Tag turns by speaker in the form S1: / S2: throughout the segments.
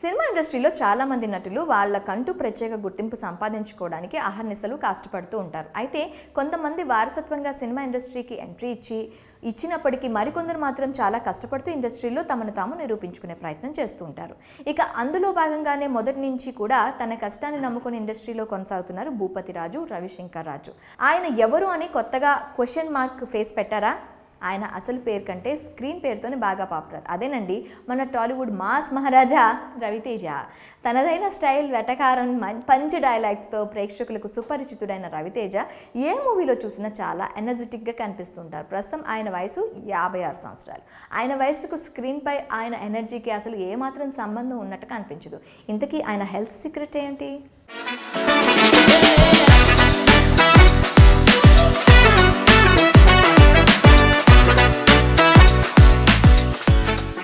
S1: Cinema ఇండస్ట్రీలో చాలామంది నటులు వాళ్ళకంటూ ప్రత్యేక గుర్తింపు సంపాదించుకోవడానికి అహర్నిశలు కష్టపడుతూ ఉంటారు. అయితే కొంతమంది వారసత్వంగా సినిమా ఇండస్ట్రీకి ఎంట్రీ ఇచ్చినప్పటికీ మరికొందరు మాత్రం చాలా కష్టపడుతూ ఇండస్ట్రీలో తమను తాము నిరూపించుకునే ప్రయత్నం చేస్తూ ఉంటారు. ఇక అందులో భాగంగానే మొదటి నుంచి కూడా తన కష్టాన్ని నమ్ముకుని ఇండస్ట్రీలో కొనసాగుతున్నారు భూపతి రాజు, రవిశంకర్ రాజు. ఆయన ఎవరు అని కొత్తగా క్వశ్చన్ మార్క్ ఫేస్ పెట్టారా? ఆయన అసలు పేరు కంటే స్క్రీన్ పేరుతోనే బాగా పాపులర్. అదేనండి మన టాలీవుడ్ మాస్ మహారాజా రవితేజ. తనదైన స్టైల్, వెటకారం, పంచ్ డైలాగ్స్తో ప్రేక్షకులకు సుపరిచితుడైన రవితేజ ఏ మూవీలో చూసినా చాలా ఎనర్జెటిక్గా కనిపిస్తుంటారు. ప్రస్తుతం ఆయన వయసు 56 సంవత్సరాలు. ఆయన వయసుకు స్క్రీన్పై ఆయన ఎనర్జీకి అసలు ఏమాత్రం సంబంధం ఉన్నట్టు కనిపించదు. ఇంతకీ ఆయన హెల్త్ సీక్రెట్ ఏంటి?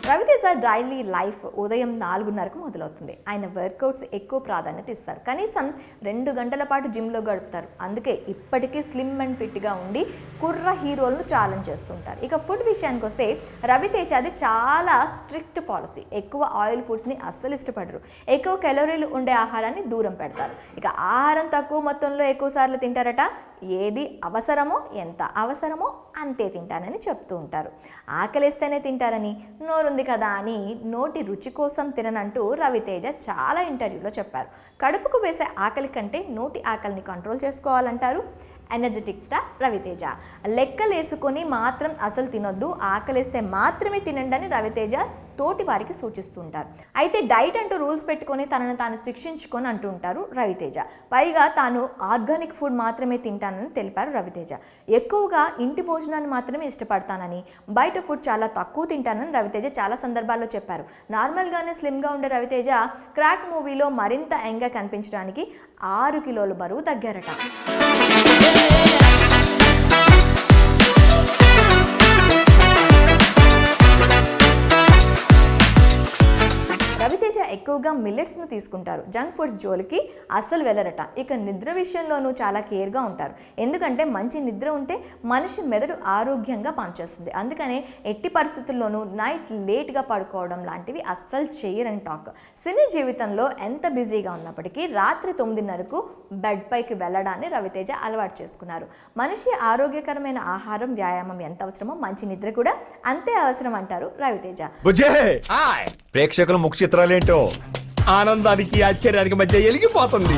S1: రవితేజ డైలీ లైఫ్ ఉదయం 4:30కు మొదలవుతుంది. ఆయన వర్కౌట్స్ ఎక్కువ ప్రాధాన్యత ఇస్తారు. కనీసం 2 గంటల పాటు జిమ్లో గడుపుతారు. అందుకే ఇప్పటికీ స్లిమ్ అండ్ ఫిట్గా ఉండి కుర్ర హీరోలను ఛాలెంజ్ చేస్తుంటారు. ఇక ఫుడ్ విషయానికి వస్తే రవితేజది చాలా స్ట్రిక్ట్ పాలసీ. ఎక్కువ ఆయిల్ ఫుడ్స్ని అస్సలు ఇష్టపడరు. ఎక్కువ క్యాలరీలు ఉండే ఆహారాన్ని దూరం పెడతారు. ఇక ఆహారం తక్కువ మొత్తంలో ఎక్కువ సార్లు తింటారట. ఏది అవసరమో, ఎంత అవసరమో అంతే తింటానని చెప్తూ ఉంటారు. ఆకలిస్తేనే తింటారని, నోరుంది కదా అని నోటి రుచి కోసం తిననంటూ రవితేజ చాలా ఇంటర్వ్యూలో చెప్పారు. కడుపుకు వేసే ఆకలి కంటే నోటి ఆకలిని కంట్రోల్ చేసుకోవాలంటారు ఎనర్జెటిక్ స్టార్ రవితేజ. లెక్కలేసుకొని మాత్రం అసలు తినొద్దు, ఆకలిస్తే మాత్రమే తినండి అని రవితేజ తోటి వారికి సూచిస్తుంటారు. అయితే డైట్ అంటూ రూల్స్ పెట్టుకొని తనను తాను శిక్షించుకొని అంటూ ఉంటారు రవితేజ. పైగా తాను ఆర్గానిక్ ఫుడ్ మాత్రమే తింటానని తెలిపారు రవితేజ. ఎక్కువగా ఇంటి భోజనాన్ని మాత్రమే ఇష్టపడతానని, బయట ఫుడ్ చాలా తక్కువ తింటానని రవితేజ చాలా సందర్భాల్లో చెప్పారు. నార్మల్గానే స్లిమ్గా ఉండే రవితేజ క్రాక్ మూవీలో మరింత యంగ్గా కనిపించడానికి 6 కిలోల బరువు తగ్గారట. రవితేజ ఎక్కువగా మిల్లెట్స్ను తీసుకుంటారు. జంక్ ఫుడ్స్ జోలికి అస్సలు వెళ్ళరట. ఇక నిద్ర విషయంలోనూ చాలా కేర్గా ఉంటారు. ఎందుకంటే మంచి నిద్ర ఉంటే మనిషి మెదడు ఆరోగ్యంగా పనిచేస్తుంది. అందుకనే ఎట్టి పరిస్థితుల్లోనూ నైట్ లేట్గా పడుకోవడం లాంటివి అస్సలు చేయరని టాక్. సినీ జీవితంలో ఎంత బిజీగా ఉన్నప్పటికీ రాత్రి 9:30కు బెడ్ పైకి వెళ్ళడాన్ని రవితేజ అలవాటు చేసుకున్నారు. మనిషి ఆరోగ్యకరమైన ఆహారం, వ్యాయామం ఎంత అవసరమో మంచి నిద్ర కూడా అంతే అవసరం అంటారు రవితేజ.
S2: ప్రేక్షకుల ముఖ్య చిత్రాలేంటో
S3: ఆనందానికి ఆశ్చర్యానికి మధ్య ఎలిగిపోతుంది.